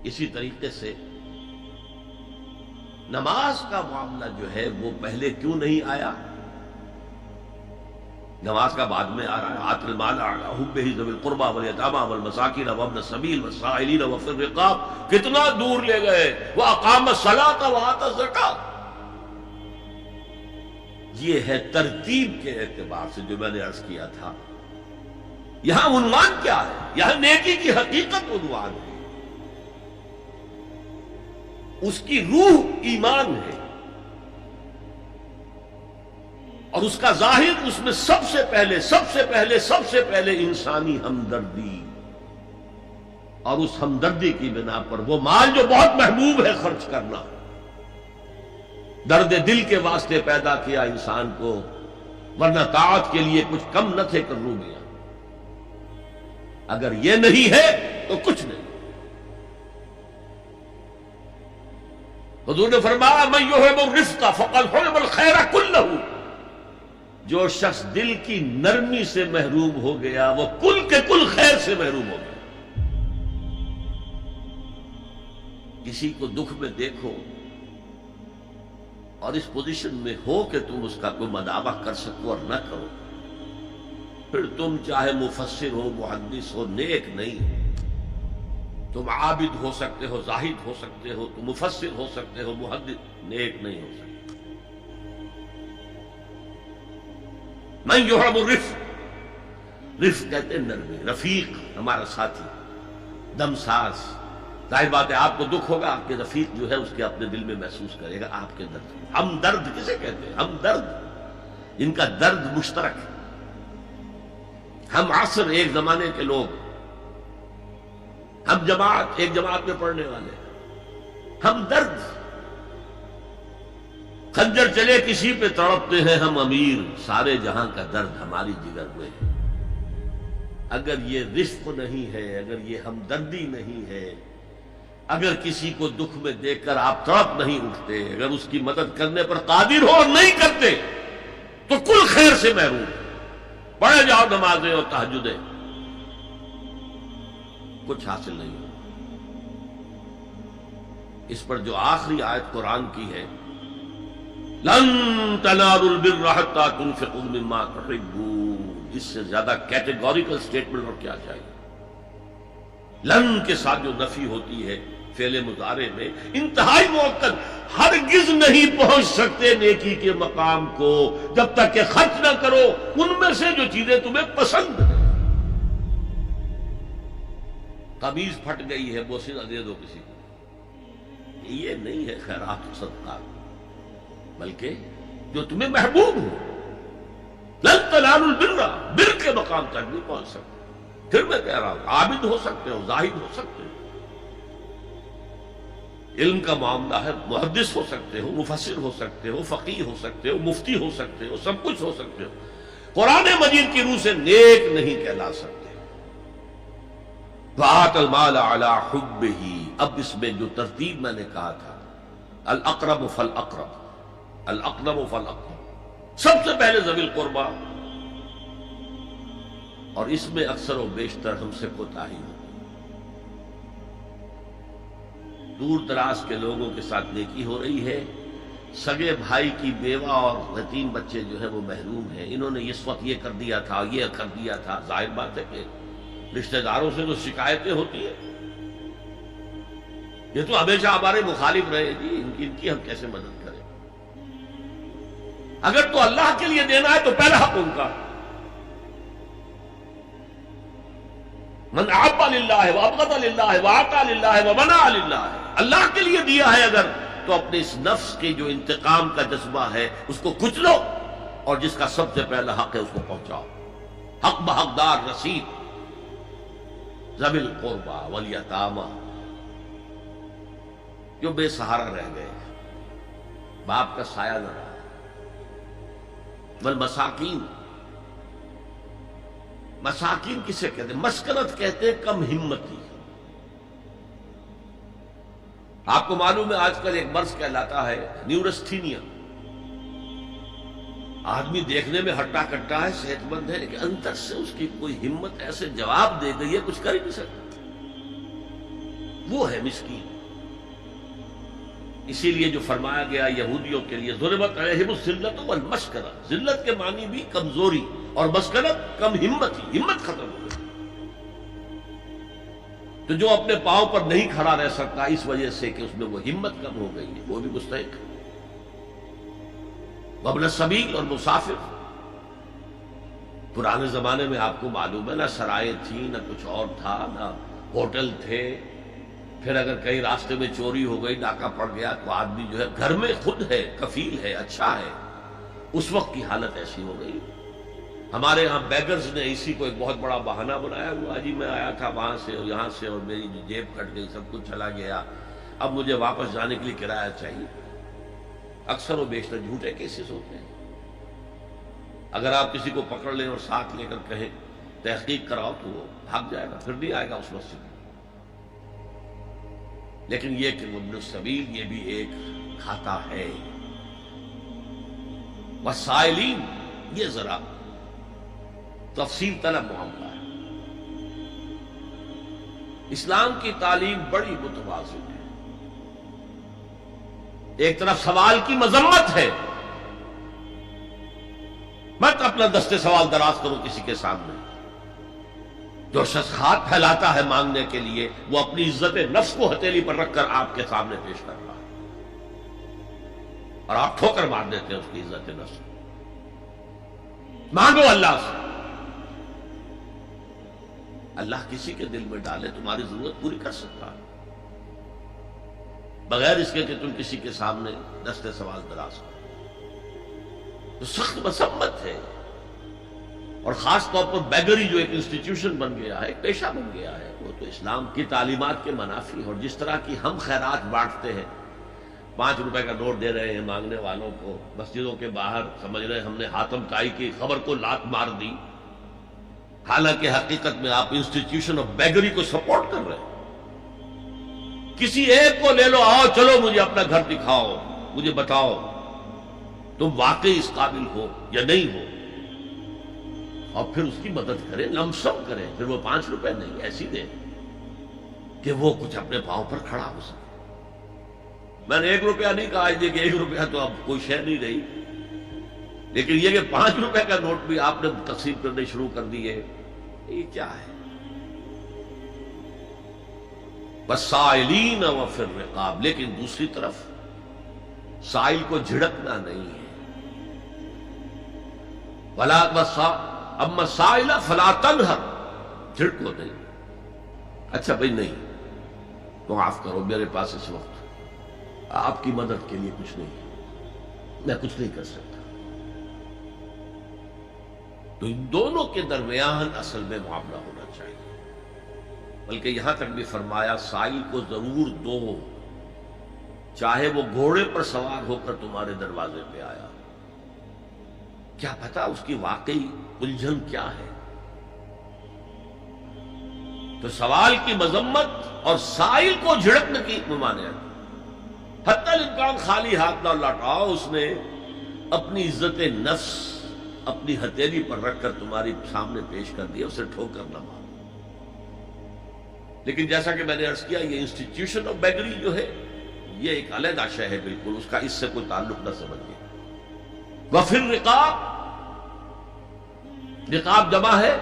اسی طریقے سے نماز کا معاملہ جو ہے وہ پہلے کیوں نہیں آیا؟ نماز کا بعد میں آ رہا ہے. آت المال علی حبہ ذوی القربى والیتامى والمساکین وابن السبیل والسائلین وفی الرقاب. کتنا دور لے گئے. واقام الصلاۃ وآتى الزکاۃ. یہ ہے ترتیب کے اعتبار سے جو میں نے عرض کیا تھا. یہاں عنوان کیا ہے؟ یہاں نیکی کی حقیقت عنوان ہے. اس کی روح ایمان ہے اور اس کا ظاہر اس میں سب سے پہلے انسانی ہمدردی، اور اس ہمدردی کی بنا پر وہ مال جو بہت محبوب ہے خرچ کرنا. درد دل کے واسطے پیدا کیا انسان کو، ورنہ طاعت کے لیے کچھ کم نہ تھے کروبیاں. اگر یہ نہیں ہے تو کچھ نہیں. حضور نے فرمایا من یحب الرفق فقد حرم الخیر کلہ. جو شخص دل کی نرمی سے محروم ہو گیا وہ کل کے کل خیر سے محروم ہو گیا. کسی کو دکھ میں دیکھو اور اس پوزیشن میں ہو کہ تم اس کا کوئی مداوع کر سکو اور نہ کرو، پھر تم چاہے مفسر ہو، محدث ہو، نیک نہیں ہو. تم عابد ہو سکتے ہو، زاہد ہو سکتے ہو، تم مفسر ہو سکتے ہو، محدث، نیک نہیں ہو سکتے. من یحب الرفق، رفق کہتے ہیں نرمی. رفیق ہمارا ساتھی، دمساز. ظاہر بات ہے آپ کو دکھ ہوگا، آپ کے رفیق جو ہے اس کے اپنے دل میں محسوس کرے گا آپ کے درد. ہم درد کسے کہتے ہیں؟ ہم درد، جن کا درد مشترک ہے. ہم عصر، ایک زمانے کے لوگ. ہم جماعت، ایک جماعت میں پڑھنے والے. ہم درد. خنجر چلے کسی پہ تڑپتے ہیں ہم امیر، سارے جہاں کا درد ہماری جگر میں ہے. اگر یہ رفق نہیں ہے، اگر یہ ہمدردی نہیں ہے، اگر کسی کو دکھ میں دیکھ کر آپ تڑپ نہیں اٹھتے، اگر اس کی مدد کرنے پر قادر ہو اور نہیں کرتے تو کل خیر سے محروم. پڑھے جاؤ نمازیں اور تہجدیں، کچھ حاصل نہیں ہو. اس پر جو آخری آیت قرآن کی ہے، لن تنالوا البر حتى تنفقوا مما تحبون، اس سے زیادہ کیٹیگوریکل سٹیٹمنٹ اور کیا چاہیے. لن کے ساتھ جو نفی ہوتی ہے فعل مضارع میں، انتہائی مؤکد. ہرگز نہیں پہنچ سکتے نیکی کے مقام کو جب تک کہ خرچ نہ کرو ان میں سے جو چیزیں تمہیں پسند ہیں. قمیض پھٹ گئی ہے، بوسیدہ دے دو کسی کو، یہ نہیں ہے خیرات و صدقات، بلکہ جو تمہیں محبوب ہو. لن تنالوا البر، بر کے مقام تک نہیں پہنچ سکتے. پھر میں کہہ رہا ہوں عابد ہو سکتے ہو، زاہد ہو سکتے ہو، علم کا معاملہ ہے، محدث ہو سکتے ہو، مفسر ہو سکتے ہو، فقیہ ہو سکتے ہو، مفتی ہو سکتے ہو، سب کچھ ہو سکتے ہو. قرآن مجید کی روح سے نیک نہیں کہلا سکتے. وآت المال علی حبہ. اب اس میں جو ترتیب میں نے کہا تھا، الاقرب فالاقرب، الاقرب فالاقرب، سب سے پہلے ذوی القربیٰ. اور اس میں اکثر و بیشتر ہم سے کوتاہی ہوتی. دور دراز کے لوگوں کے ساتھ نیکی ہو رہی ہے، سگے بھائی کی بیوہ اور یتیم بچے جو ہے وہ محروم ہیں. انہوں نے اس وقت یہ کر دیا تھا، یہ کر دیا تھا. ظاہر بات ہے کہ رشتہ داروں سے تو شکایتیں ہوتی ہیں. یہ تو ہمیشہ ہمارے مخالف رہے جی، ان کی ہم کیسے مدد کریں. اگر تو اللہ کے لیے دینا ہے تو پہلا حق ان کا. من احب للہ وابغض للہ واعطى للہ ومنع للہ. اللہ کے لیے دیا ہے اگر تو اپنے اس نفس کے جو انتقام کا جذبہ ہے اس کو کچلو، اور جس کا سب سے پہلا حق ہے اس کو پہنچاؤ. حق بحقدار رسید. ذوی القربى والیتامى، جو بے سہارا رہ گئے، باپ کا سایہ نہ رہا. والمساکین، مساکین کسے کہتے ہیں؟ مسکنت کہتے ہیں کم ہمتی. آپ کو معلوم ہے آج کل ایک مرض کہلاتا ہے نیورستھینیا. آدمی دیکھنے میں ہٹا کٹا ہے، صحت مند ہے، لیکن اندر سے اس کی کوئی ہمت ایسے جواب دے گئی ہے کچھ کر ہی نہیں سکتا. وہ ہے مسکین. اسی لیے جو فرمایا گیا یہودیوں کے لیے ضربت علیہم الذلۃ والمسکنہ، ذلت کے معنی بھی کمزوری اور مسکنت کم ہمت ہی، ہمت ختم ہو گئی. تو جو اپنے پاؤں پر نہیں کھڑا رہ سکتا اس وجہ سے کہ اس میں وہ ہمت کم ہو گئی ہے، وہ بھی مستحق ہے. وابن السبیل اور مسافر، پرانے زمانے میں آپ کو معلوم ہے نہ سرائے تھی، نہ کچھ اور تھا، نہ ہوٹل تھے. پھر اگر کہیں راستے میں چوری ہو گئی، ڈاکہ پڑ گیا، تو آدمی جو ہے گھر میں خود ہے، کفیل ہے، اچھا ہے. اس وقت کی حالت ایسی ہو گئی. ہمارے یہاں بیگرز نے اسی کو ایک بہت بڑا بہانہ بنایا ہوا، جی میں آیا تھا وہاں سے اور یہاں سے اور میری جیب کٹ گئی، سب کچھ چلا گیا، اب مجھے واپس جانے کے لیے کرایہ چاہیے. اکثر و بیشتر جھوٹے کیسز ہوتے ہیں. اگر آپ کسی کو پکڑ لیں اور ساتھ لے کر کہیں تحقیق کراؤ تو وہ بھاگ جائے گا، پھر نہیں آئے گا اس مسجد میں. لیکن یہ کہ ابن السبیل یہ بھی ایک کھاتا ہے. وسائلین، یہ ذرا تفصیل طلب معاملہ ہے. اسلام کی تعلیم بڑی متوازن ہے. ایک طرف سوال کی مذمت ہے، مت اپنا دستے سوال دراز کرو کسی کے سامنے. جو شخص ہاتھ پھیلاتا ہے مانگنے کے لیے، وہ اپنی عزت نفس کو ہتھیلی پر رکھ کر آپ کے سامنے پیش کر رہا ہے، اور آپ ٹھوکر مار دیتے ہیں اس کی عزت نفس. مانگو اللہ سے. اللہ کسی کے دل میں ڈالے تمہاری ضرورت پوری کر سکتا ہے، بغیر اس کے کہ تم کسی کے سامنے دستے سوال دراز کرو. تو سخت مذمت ہے. اور خاص طور پر بیگری جو ایک انسٹیٹیوشن بن گیا ہے، ایک پیشہ بن گیا ہے، وہ تو اسلام کی تعلیمات کے منافی. اور جس طرح کی ہم خیرات بانٹتے ہیں، 5 روپے کا نوٹ دے رہے ہیں مانگنے والوں کو مسجدوں کے باہر، سمجھ رہے ہیں ہم نے حاتم طائی کی خبر کو لات مار دی، حالانکہ حقیقت میں آپ انسٹیٹیوشن آف بیگری کو سپورٹ کر رہے ہیں. کسی ایک کو لے لو، آؤ چلو مجھے اپنا گھر دکھاؤ، مجھے بتاؤ تم واقعی اس قابل ہو یا نہیں ہو، اور پھر اس کی مدد کریں، لمسم کریں. پھر وہ 5 روپے نہیں ایسی دیں کہ وہ کچھ اپنے پاؤں پر کھڑا ہو سکے. میں نے 1 روپیہ نہیں کہا کہ 1 روپیہ تو اب کوئی شے نہیں رہی، لیکن یہ کہ 5 روپے کا نوٹ بھی آپ نے تقسیم کرنے شروع کر دیے، یہ کیا ہے؟ وَالسَّائِلِينَ وَفِي الرِّقَابِ. لیکن دوسری طرف سائل کو جھڑکنا نہیں ہے. اما السائل فلا تنہر، جھڑکو نہیں. اچھا بھائی نہیں تو معاف کرو، میرے پاس اس وقت آپ کی مدد کے لیے کچھ نہیں ہے، میں کچھ نہیں کر سکتا. تو ان دونوں کے درمیان اصل میں معاملہ ہونا چاہیے. بلکہ یہاں تک بھی فرمایا سائل کو ضرور دو، چاہے وہ گھوڑے پر سوار ہو کر تمہارے دروازے پہ آیا. کیا پتا اس کی واقعی الجھن کیا ہے. تو سوال کی مذمت اور سائل کو جھڑکنے کی ممانعت. حتی الامکان خالی ہاتھ نہ لوٹاؤ. اس نے اپنی عزت نفس اپنی ہتھیلی پر رکھ کر تمہاری سامنے پیش کر دیا، اسے ٹھوکر نہ مارو. لیکن جیسا کہ میں نے عرض کیا، یہ انسٹیٹیوشن آف بیگری جو ہے یہ ایک علیحدہ شے ہے بالکل، اس کا اس سے کوئی تعلق نہ سمجھیے. وفی الرقاب، رقاب جمع ہے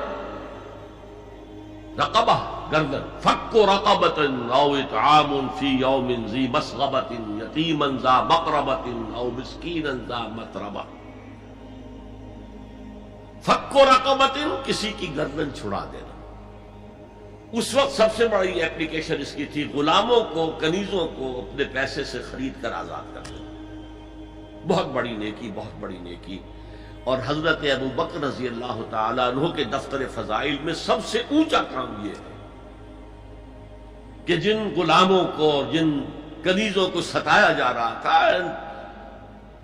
رقبہ، گردن. فک رقبۃ او اطعام فی یوم ذی مسغبۃ یتیما ذا مقربۃ او مسکینا ذا متربہ. فک رقبۃ، کسی کی گردن چھڑا دینا. اس وقت سب سے بڑی ایپلیکیشن اس کی تھی غلاموں کو، کنیزوں کو اپنے پیسے سے خرید کر آزاد کر دینا. بہت بڑی نیکی، بہت بڑی نیکی. اور حضرت ابو بکر رضی اللہ تعالیٰ عنہ کے دفتر فضائل میں سب سے اونچا کام یہ ہے کہ جن غلاموں کو اور جن کنیزوں کو ستایا جا رہا تھا،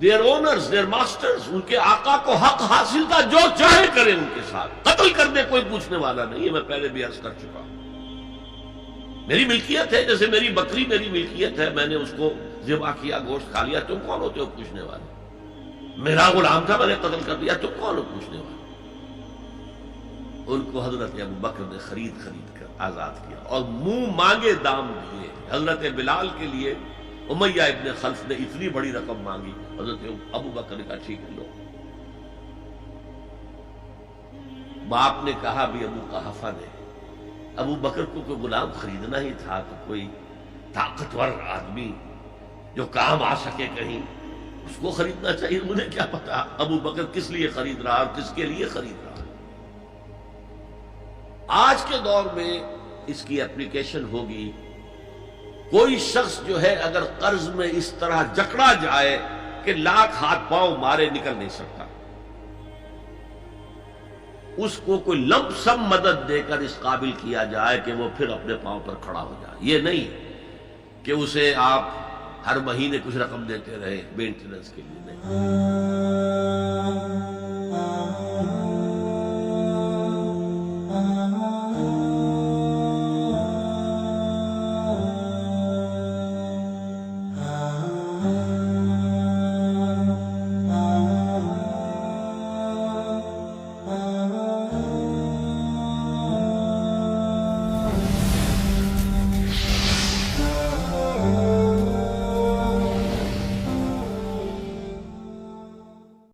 دیئر اونرز، دیئر ماسٹرز، ان کے آقا کو حق حاصل تھا، جو چاہے کرے ان کے ساتھ، قتل کر دے کوئی پوچھنے والا نہیں. یہ میں پہلے بھی عرض کر چکا ہوں. میری ملکیت ہے، جیسے میری بکری میری ملکیت ہے، میں نے اس کو ذبح کیا، گوشت کھا لیا، تم کون ہوتے ہو پوچھنے والے؟ میرا غلام تھا، میں نے قتل کر دیا، تم کون ہو پوچھنے والے؟ ان کو حضرت ابو بکر نے خرید کر آزاد کیا اور منہ مانگے دام دیے. حضرت بلال کے لیے امیہ ابن خلف نے اتنی بڑی رقم مانگی، حضرت ابو بکر نے کہا ٹھیک ہے لو. باپ نے کہا بھی ابو قحافہ نے، ابو بکر کو کوئی غلام خریدنا ہی تھا تو کوئی طاقتور آدمی جو کام آ سکے کہیں اس کو خریدنا چاہیے. مجھے کیا پتا ابو بکر کس لیے خرید رہا اور کس کے لیے خرید رہا. آج کے دور میں اس کی اپلیکیشن ہوگی. کوئی شخص جو ہے اگر قرض میں اس طرح جکڑا جائے کہ لاکھ ہاتھ پاؤں مارے نکل نہیں سکتا، اس کو کوئی لمپ سم مدد دے کر اس قابل کیا جائے کہ وہ پھر اپنے پاؤں پر کھڑا ہو جائے. یہ نہیں کہ اسے آپ ہر مہینے کچھ رقم دیتے رہے مینٹیننس کے لیے، نہیں.